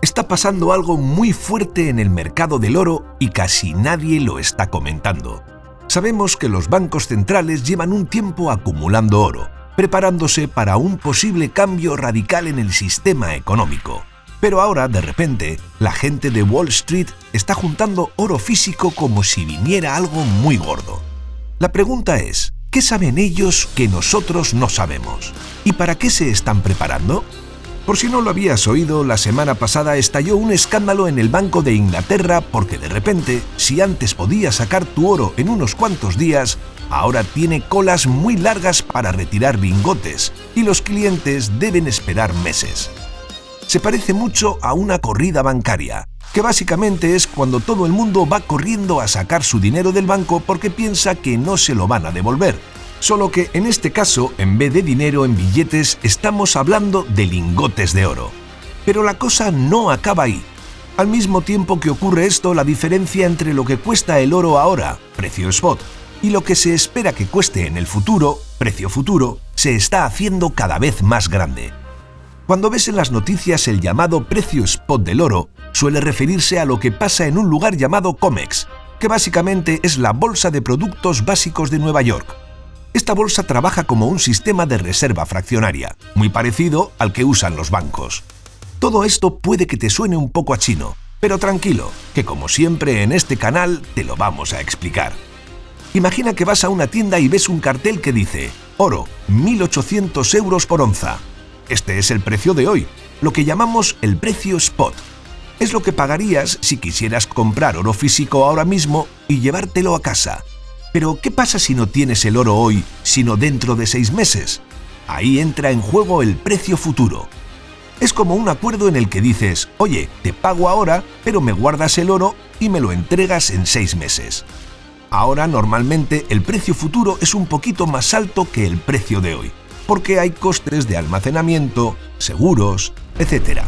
Está pasando algo muy fuerte en el mercado del oro y casi nadie lo está comentando. Sabemos que los bancos centrales llevan un tiempo acumulando oro, preparándose para un posible cambio radical en el sistema económico. Pero ahora, de repente, la gente de Wall Street está juntando oro físico como si viniera algo muy gordo. La pregunta es, ¿qué saben ellos que nosotros no sabemos? ¿Y para qué se están preparando? Por si no lo habías oído, la semana pasada estalló un escándalo en el Banco de Inglaterra porque de repente, si antes podías sacar tu oro en unos cuantos días, ahora tiene colas muy largas para retirar lingotes y los clientes deben esperar meses. Se parece mucho a una corrida bancaria, que básicamente es cuando todo el mundo va corriendo a sacar su dinero del banco porque piensa que no se lo van a devolver. Solo que en este caso, en vez de dinero en billetes, estamos hablando de lingotes de oro. Pero la cosa no acaba ahí. Al mismo tiempo que ocurre esto, la diferencia entre lo que cuesta el oro ahora, precio spot, y lo que se espera que cueste en el futuro, precio futuro, se está haciendo cada vez más grande. Cuando ves en las noticias el llamado precio spot del oro, suele referirse a lo que pasa en un lugar llamado COMEX, que básicamente es la Bolsa de Productos Básicos de Nueva York. Esta bolsa trabaja como un sistema de reserva fraccionaria, muy parecido al que usan los bancos. Todo esto puede que te suene un poco a chino, pero tranquilo, que como siempre en este canal te lo vamos a explicar. Imagina que vas a una tienda y ves un cartel que dice oro, 1.800 euros por onza. Este es el precio de hoy, lo que llamamos el precio spot. Es lo que pagarías si quisieras comprar oro físico ahora mismo y llevártelo a casa. Pero, ¿qué pasa si no tienes el oro hoy, sino dentro de 6 meses? Ahí entra en juego el precio futuro. Es como un acuerdo en el que dices, oye, te pago ahora, pero me guardas el oro y me lo entregas en 6 meses. Ahora, normalmente, el precio futuro es un poquito más alto que el precio de hoy, porque hay costes de almacenamiento, seguros, etc.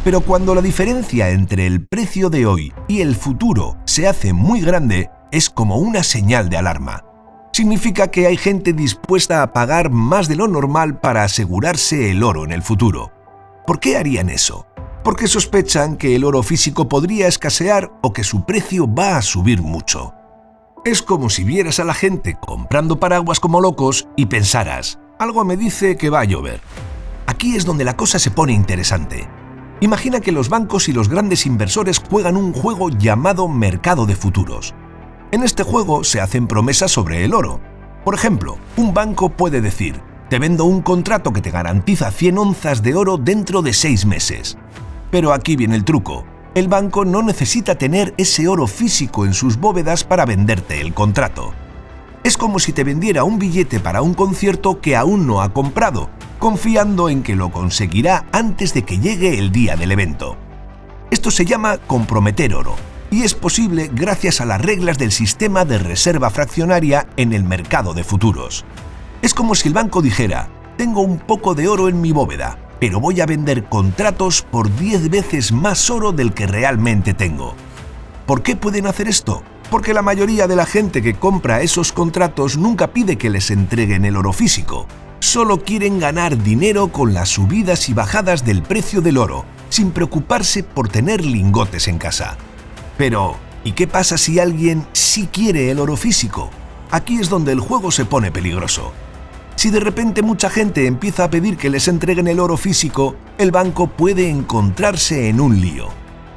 Pero cuando la diferencia entre el precio de hoy y el futuro se hace muy grande, es como una señal de alarma. Significa que hay gente dispuesta a pagar más de lo normal para asegurarse el oro en el futuro. ¿Por qué harían eso? Porque sospechan que el oro físico podría escasear o que su precio va a subir mucho. Es como si vieras a la gente comprando paraguas como locos y pensaras, algo me dice que va a llover. Aquí es donde la cosa se pone interesante. Imagina que los bancos y los grandes inversores juegan un juego llamado mercado de futuros. En este juego se hacen promesas sobre el oro. Por ejemplo, un banco puede decir, te vendo un contrato que te garantiza 100 onzas de oro dentro de 6 meses. Pero aquí viene el truco. El banco no necesita tener ese oro físico en sus bóvedas para venderte el contrato. Es como si te vendiera un billete para un concierto que aún no ha comprado, confiando en que lo conseguirá antes de que llegue el día del evento. Esto se llama comprometer oro. Y es posible gracias a las reglas del sistema de reserva fraccionaria en el mercado de futuros. Es como si el banco dijera, tengo un poco de oro en mi bóveda, pero voy a vender contratos por 10 veces más oro del que realmente tengo. ¿Por qué pueden hacer esto? Porque la mayoría de la gente que compra esos contratos nunca pide que les entreguen el oro físico. Solo quieren ganar dinero con las subidas y bajadas del precio del oro, sin preocuparse por tener lingotes en casa. Pero, ¿y qué pasa si alguien sí quiere el oro físico? Aquí es donde el juego se pone peligroso. Si de repente mucha gente empieza a pedir que les entreguen el oro físico, el banco puede encontrarse en un lío.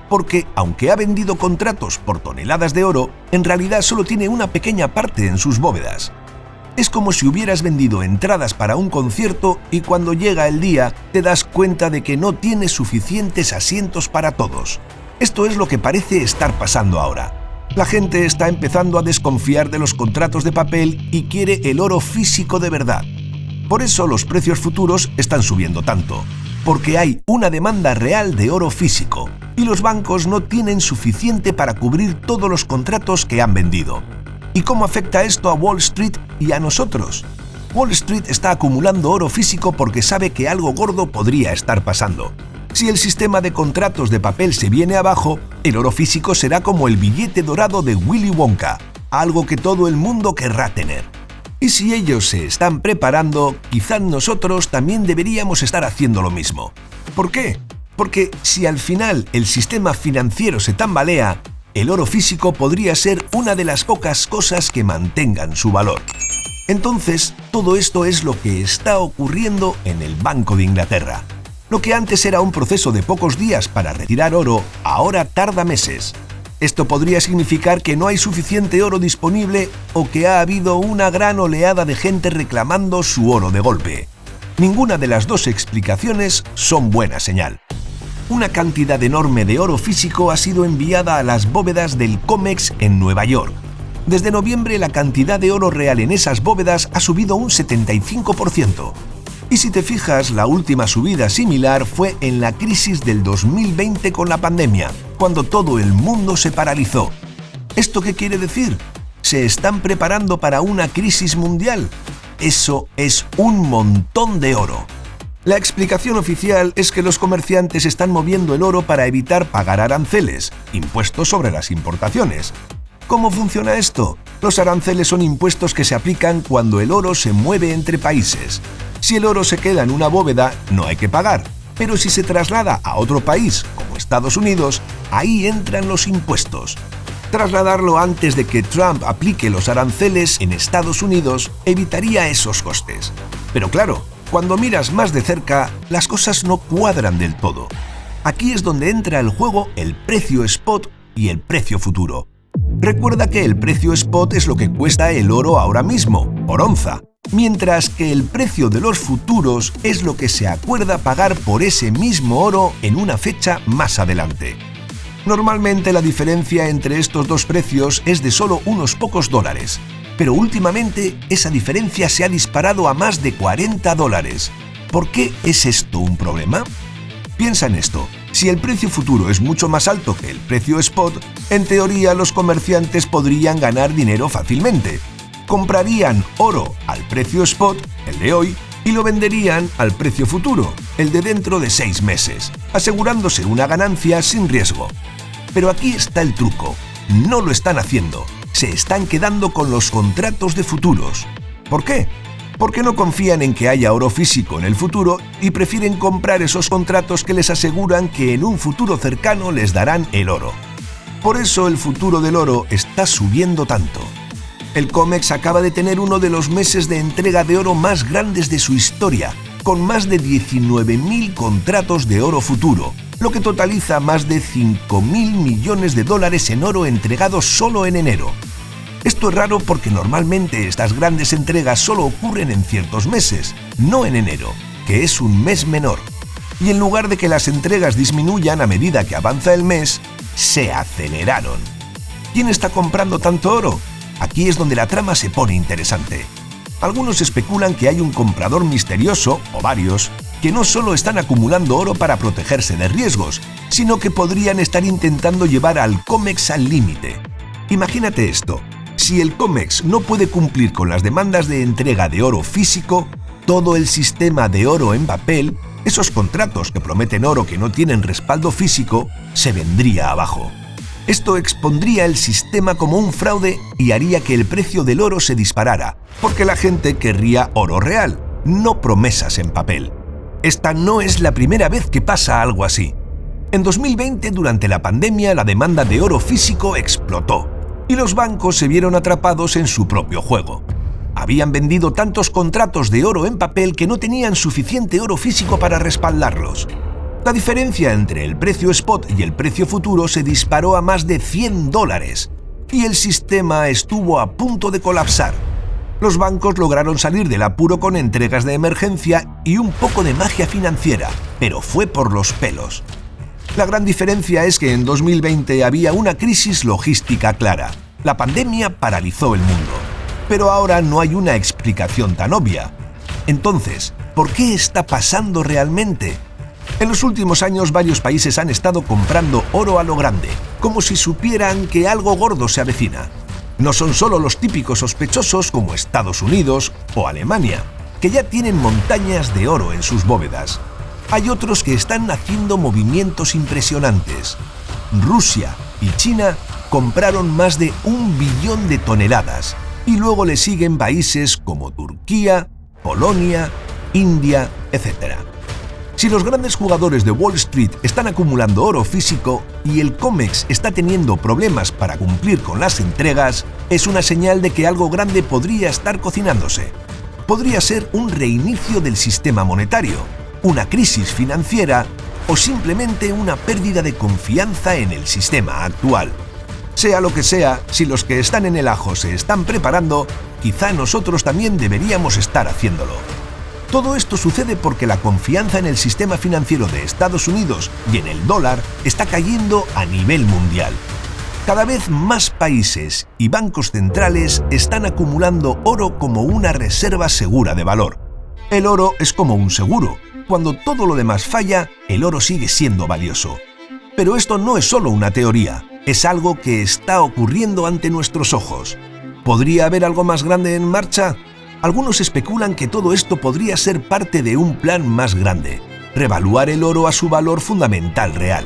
Porque, aunque ha vendido contratos por toneladas de oro, en realidad solo tiene una pequeña parte en sus bóvedas. Es como si hubieras vendido entradas para un concierto y cuando llega el día te das cuenta de que no tienes suficientes asientos para todos. Esto es lo que parece estar pasando ahora. La gente está empezando a desconfiar de los contratos de papel y quiere el oro físico de verdad. Por eso los precios futuros están subiendo tanto, porque hay una demanda real de oro físico y los bancos no tienen suficiente para cubrir todos los contratos que han vendido. ¿Y cómo afecta esto a Wall Street y a nosotros? Wall Street está acumulando oro físico porque sabe que algo gordo podría estar pasando. Si el sistema de contratos de papel se viene abajo, el oro físico será como el billete dorado de Willy Wonka, algo que todo el mundo querrá tener. Y si ellos se están preparando, quizás nosotros también deberíamos estar haciendo lo mismo. ¿Por qué? Porque si al final el sistema financiero se tambalea, el oro físico podría ser una de las pocas cosas que mantengan su valor. Entonces, todo esto es lo que está ocurriendo en el Banco de Inglaterra. Lo que antes era un proceso de pocos días para retirar oro, ahora tarda meses. Esto podría significar que no hay suficiente oro disponible o que ha habido una gran oleada de gente reclamando su oro de golpe. Ninguna de las dos explicaciones son buena señal. Una cantidad enorme de oro físico ha sido enviada a las bóvedas del COMEX en Nueva York. Desde noviembre la cantidad de oro real en esas bóvedas ha subido un 75%. Y si te fijas, la última subida similar fue en la crisis del 2020 con la pandemia, cuando todo el mundo se paralizó. ¿Esto qué quiere decir? ¿Se están preparando para una crisis mundial? Eso es un montón de oro. La explicación oficial es que los comerciantes están moviendo el oro para evitar pagar aranceles, impuestos sobre las importaciones. ¿Cómo funciona esto? Los aranceles son impuestos que se aplican cuando el oro se mueve entre países. Si el oro se queda en una bóveda, no hay que pagar, pero si se traslada a otro país, como Estados Unidos, ahí entran los impuestos. Trasladarlo antes de que Trump aplique los aranceles en Estados Unidos evitaría esos costes. Pero claro, cuando miras más de cerca, las cosas no cuadran del todo. Aquí es donde entra el juego el precio spot y el precio futuro. Recuerda que el precio spot es lo que cuesta el oro ahora mismo, por onza, mientras que el precio de los futuros es lo que se acuerda pagar por ese mismo oro en una fecha más adelante. Normalmente la diferencia entre estos dos precios es de solo unos pocos dólares, pero últimamente esa diferencia se ha disparado a más de $40. ¿Por qué es esto un problema? Piensa en esto. Si el precio futuro es mucho más alto que el precio spot, en teoría los comerciantes podrían ganar dinero fácilmente. Comprarían oro al precio spot, el de hoy, y lo venderían al precio futuro, el de dentro de 6 meses, asegurándose una ganancia sin riesgo. Pero aquí está el truco. No lo están haciendo. Se están quedando con los contratos de futuros. ¿Por qué? Porque no confían en que haya oro físico en el futuro y prefieren comprar esos contratos que les aseguran que en un futuro cercano les darán el oro. Por eso el futuro del oro está subiendo tanto. El COMEX acaba de tener uno de los meses de entrega de oro más grandes de su historia, con más de 19.000 contratos de oro futuro, lo que totaliza más de $5.000 millones en oro entregados solo en enero. Esto es raro porque normalmente estas grandes entregas solo ocurren en ciertos meses, no en enero, que es un mes menor. Y en lugar de que las entregas disminuyan a medida que avanza el mes, se aceleraron. ¿Quién está comprando tanto oro? Aquí es donde la trama se pone interesante. Algunos especulan que hay un comprador misterioso, o varios, que no solo están acumulando oro para protegerse de riesgos, sino que podrían estar intentando llevar al COMEX al límite. Imagínate esto. Si el COMEX no puede cumplir con las demandas de entrega de oro físico, todo el sistema de oro en papel, esos contratos que prometen oro que no tienen respaldo físico, se vendría abajo. Esto expondría el sistema como un fraude y haría que el precio del oro se disparara, porque la gente querría oro real, no promesas en papel. Esta no es la primera vez que pasa algo así. En 2020, durante la pandemia, la demanda de oro físico explotó y los bancos se vieron atrapados en su propio juego. Habían vendido tantos contratos de oro en papel que no tenían suficiente oro físico para respaldarlos. La diferencia entre el precio spot y el precio futuro se disparó a más de $100 y el sistema estuvo a punto de colapsar. Los bancos lograron salir del apuro con entregas de emergencia y un poco de magia financiera, pero fue por los pelos. La gran diferencia es que en 2020 había una crisis logística clara. La pandemia paralizó el mundo. Pero ahora no hay una explicación tan obvia. Entonces, ¿por qué está pasando realmente? En los últimos años varios países han estado comprando oro a lo grande, como si supieran que algo gordo se avecina. No son solo los típicos sospechosos como Estados Unidos o Alemania, que ya tienen montañas de oro en sus bóvedas. Hay otros que están haciendo movimientos impresionantes. Rusia y China compraron más de 1 billón de toneladas y luego le siguen países como Turquía, Polonia, India, etc. Si los grandes jugadores de Wall Street están acumulando oro físico y el COMEX está teniendo problemas para cumplir con las entregas, es una señal de que algo grande podría estar cocinándose. Podría ser un reinicio del sistema monetario, una crisis financiera o simplemente una pérdida de confianza en el sistema actual. Sea lo que sea, si los que están en el ajo se están preparando, quizá nosotros también deberíamos estar haciéndolo. Todo esto sucede porque la confianza en el sistema financiero de Estados Unidos y en el dólar está cayendo a nivel mundial. Cada vez más países y bancos centrales están acumulando oro como una reserva segura de valor. El oro es como un seguro. Cuando todo lo demás falla, el oro sigue siendo valioso. Pero esto no es solo una teoría, es algo que está ocurriendo ante nuestros ojos. ¿Podría haber algo más grande en marcha? Algunos especulan que todo esto podría ser parte de un plan más grande, revaluar el oro a su valor fundamental real.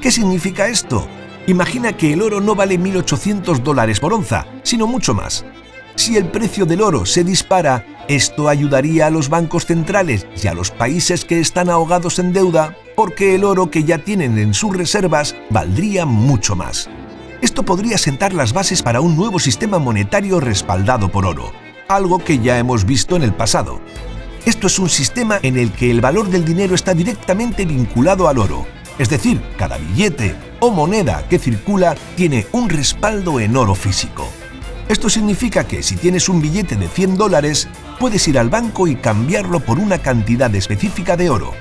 ¿Qué significa esto? Imagina que el oro no vale $1.800 por onza, sino mucho más. Si el precio del oro se dispara, esto ayudaría a los bancos centrales y a los países que están ahogados en deuda, porque el oro que ya tienen en sus reservas valdría mucho más. Esto podría sentar las bases para un nuevo sistema monetario respaldado por oro, algo que ya hemos visto en el pasado. Esto es un sistema en el que el valor del dinero está directamente vinculado al oro, es decir, cada billete o moneda que circula tiene un respaldo en oro físico. Esto significa que si tienes un billete de $100, puedes ir al banco y cambiarlo por una cantidad específica de oro.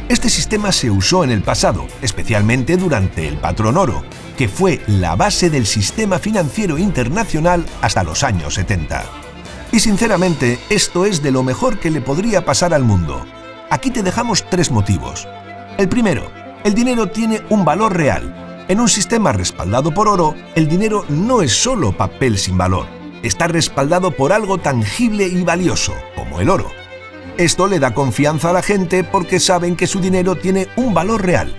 Este sistema se usó en el pasado, especialmente durante el patrón oro, que fue la base del sistema financiero internacional hasta los años 70. Y sinceramente, esto es de lo mejor que le podría pasar al mundo. Aquí te dejamos 3 motivos. El primero, el dinero tiene un valor real. En un sistema respaldado por oro, el dinero no es solo papel sin valor. Está respaldado por algo tangible y valioso, como el oro. Esto le da confianza a la gente porque saben que su dinero tiene un valor real.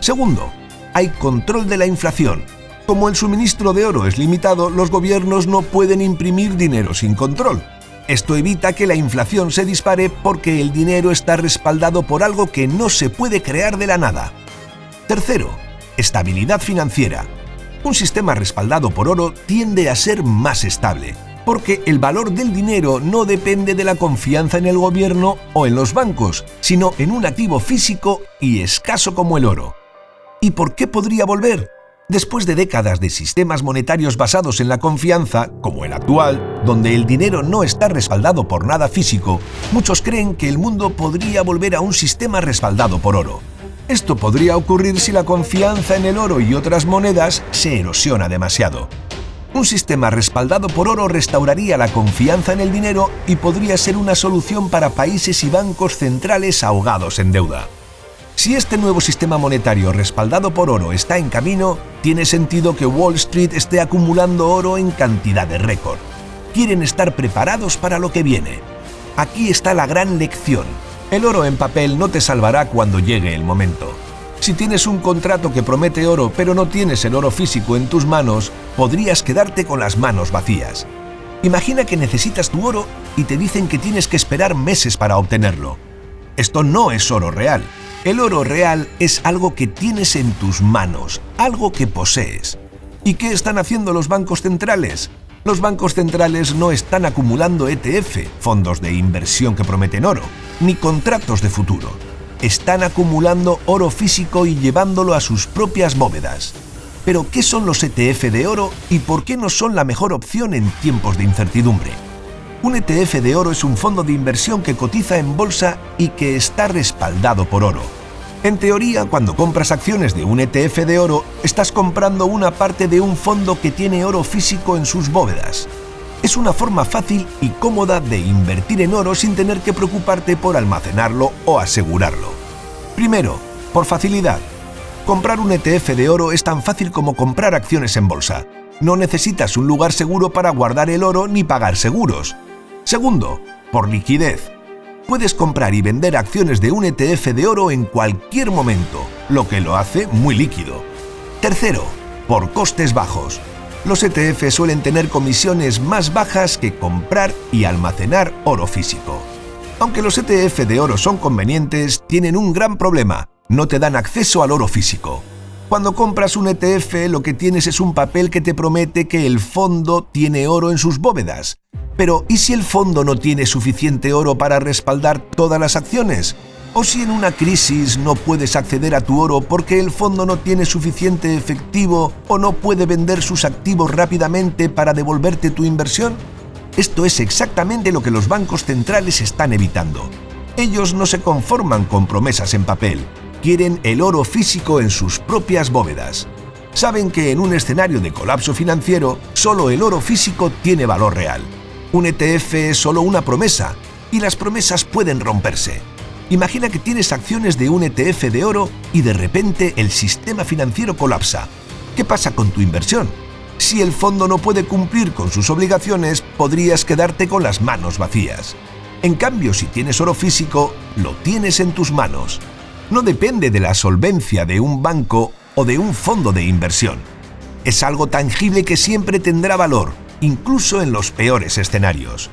Segundo, hay control de la inflación. Como el suministro de oro es limitado, los gobiernos no pueden imprimir dinero sin control. Esto evita que la inflación se dispare porque el dinero está respaldado por algo que no se puede crear de la nada. Tercero, estabilidad financiera. Un sistema respaldado por oro tiende a ser más estable, porque el valor del dinero no depende de la confianza en el gobierno o en los bancos, sino en un activo físico y escaso como el oro. ¿Y por qué podría volver? Después de décadas de sistemas monetarios basados en la confianza, como el actual, donde el dinero no está respaldado por nada físico, muchos creen que el mundo podría volver a un sistema respaldado por oro. Esto podría ocurrir si la confianza en el oro y otras monedas se erosiona demasiado. Un sistema respaldado por oro restauraría la confianza en el dinero y podría ser una solución para países y bancos centrales ahogados en deuda. Si este nuevo sistema monetario respaldado por oro está en camino, tiene sentido que Wall Street esté acumulando oro en cantidades récord. Quieren estar preparados para lo que viene. Aquí está la gran lección. El oro en papel no te salvará cuando llegue el momento. Si tienes un contrato que promete oro pero no tienes el oro físico en tus manos, podrías quedarte con las manos vacías. Imagina que necesitas tu oro y te dicen que tienes que esperar meses para obtenerlo. Esto no es oro real. El oro real es algo que tienes en tus manos, algo que posees. ¿Y qué están haciendo los bancos centrales? Los bancos centrales no están acumulando ETF, fondos de inversión que prometen oro, ni contratos de futuro. Están acumulando oro físico y llevándolo a sus propias bóvedas. Pero, ¿qué son los ETF de oro y por qué no son la mejor opción en tiempos de incertidumbre? Un ETF de oro es un fondo de inversión que cotiza en bolsa y que está respaldado por oro. En teoría, cuando compras acciones de un ETF de oro, estás comprando una parte de un fondo que tiene oro físico en sus bóvedas. Es una forma fácil y cómoda de invertir en oro sin tener que preocuparte por almacenarlo o asegurarlo. Primero, por facilidad. Comprar un ETF de oro es tan fácil como comprar acciones en bolsa. No necesitas un lugar seguro para guardar el oro ni pagar seguros. Segundo, por liquidez. Puedes comprar y vender acciones de un ETF de oro en cualquier momento, lo que lo hace muy líquido. Tercero, por costes bajos. Los ETF suelen tener comisiones más bajas que comprar y almacenar oro físico. Aunque los ETF de oro son convenientes, tienen un gran problema: no te dan acceso al oro físico. Cuando compras un ETF, lo que tienes es un papel que te promete que el fondo tiene oro en sus bóvedas. Pero, ¿y si el fondo no tiene suficiente oro para respaldar todas las acciones? ¿O si en una crisis no puedes acceder a tu oro porque el fondo no tiene suficiente efectivo o no puede vender sus activos rápidamente para devolverte tu inversión? Esto es exactamente lo que los bancos centrales están evitando. Ellos no se conforman con promesas en papel. Quieren el oro físico en sus propias bóvedas. Saben que en un escenario de colapso financiero, solo el oro físico tiene valor real. Un ETF es solo una promesa, y las promesas pueden romperse. Imagina que tienes acciones de un ETF de oro y de repente el sistema financiero colapsa. ¿Qué pasa con tu inversión? Si el fondo no puede cumplir con sus obligaciones, podrías quedarte con las manos vacías. En cambio, si tienes oro físico, lo tienes en tus manos. No depende de la solvencia de un banco o de un fondo de inversión. Es algo tangible que siempre tendrá valor, incluso en los peores escenarios.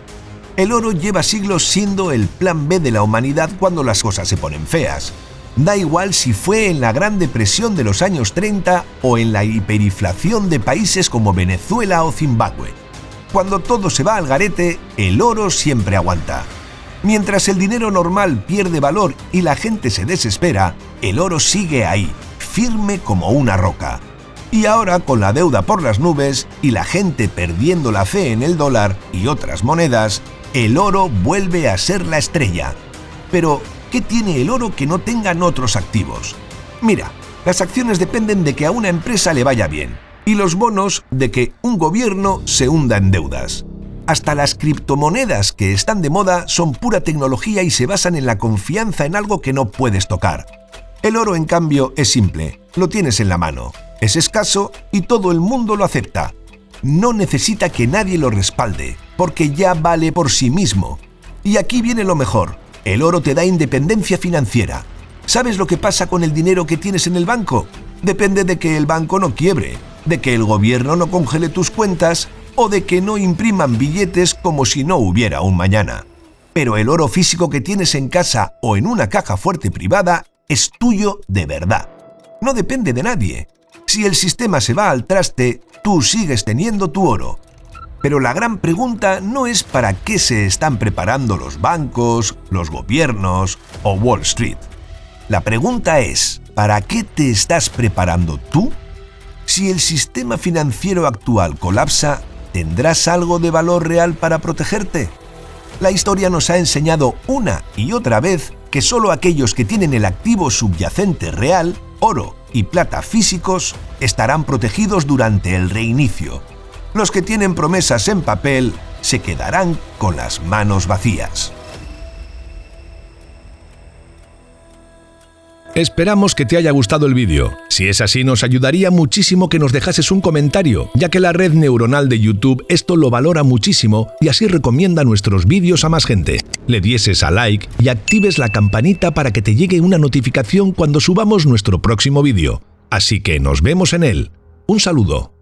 El oro lleva siglos siendo el plan B de la humanidad cuando las cosas se ponen feas. Da igual si fue en la Gran Depresión de los años 30 o en la hiperinflación de países como Venezuela o Zimbabue. Cuando todo se va al garete, el oro siempre aguanta. Mientras el dinero normal pierde valor y la gente se desespera, el oro sigue ahí, firme como una roca. Y ahora, con la deuda por las nubes y la gente perdiendo la fe en el dólar y otras monedas, el oro vuelve a ser la estrella. Pero, ¿qué tiene el oro que no tengan otros activos? Mira, las acciones dependen de que a una empresa le vaya bien, y los bonos de que un gobierno se hunda en deudas. Hasta las criptomonedas que están de moda son pura tecnología y se basan en la confianza en algo que no puedes tocar. El oro, en cambio, es simple, lo tienes en la mano, es escaso y todo el mundo lo acepta. No necesita que nadie lo respalde, porque ya vale por sí mismo. Y aquí viene lo mejor, el oro te da independencia financiera. ¿Sabes lo que pasa con el dinero que tienes en el banco? Depende de que el banco no quiebre, de que el gobierno no congele tus cuentas o de que no impriman billetes como si no hubiera un mañana. Pero el oro físico que tienes en casa o en una caja fuerte privada es tuyo de verdad. No depende de nadie. Si el sistema se va al traste, tú sigues teniendo tu oro. Pero la gran pregunta no es para qué se están preparando los bancos, los gobiernos o Wall Street. La pregunta es, ¿para qué te estás preparando tú? Si el sistema financiero actual colapsa, ¿tendrás algo de valor real para protegerte? La historia nos ha enseñado una y otra vez que solo aquellos que tienen el activo subyacente real, oro y plata físicos, estarán protegidos durante el reinicio. Los que tienen promesas en papel se quedarán con las manos vacías. Esperamos que te haya gustado el vídeo. Si es así, nos ayudaría muchísimo que nos dejases un comentario, ya que la red neuronal de YouTube esto lo valora muchísimo y así recomienda nuestros vídeos a más gente. Le dieses a like y actives la campanita para que te llegue una notificación cuando subamos nuestro próximo vídeo. Así que nos vemos en él. Un saludo.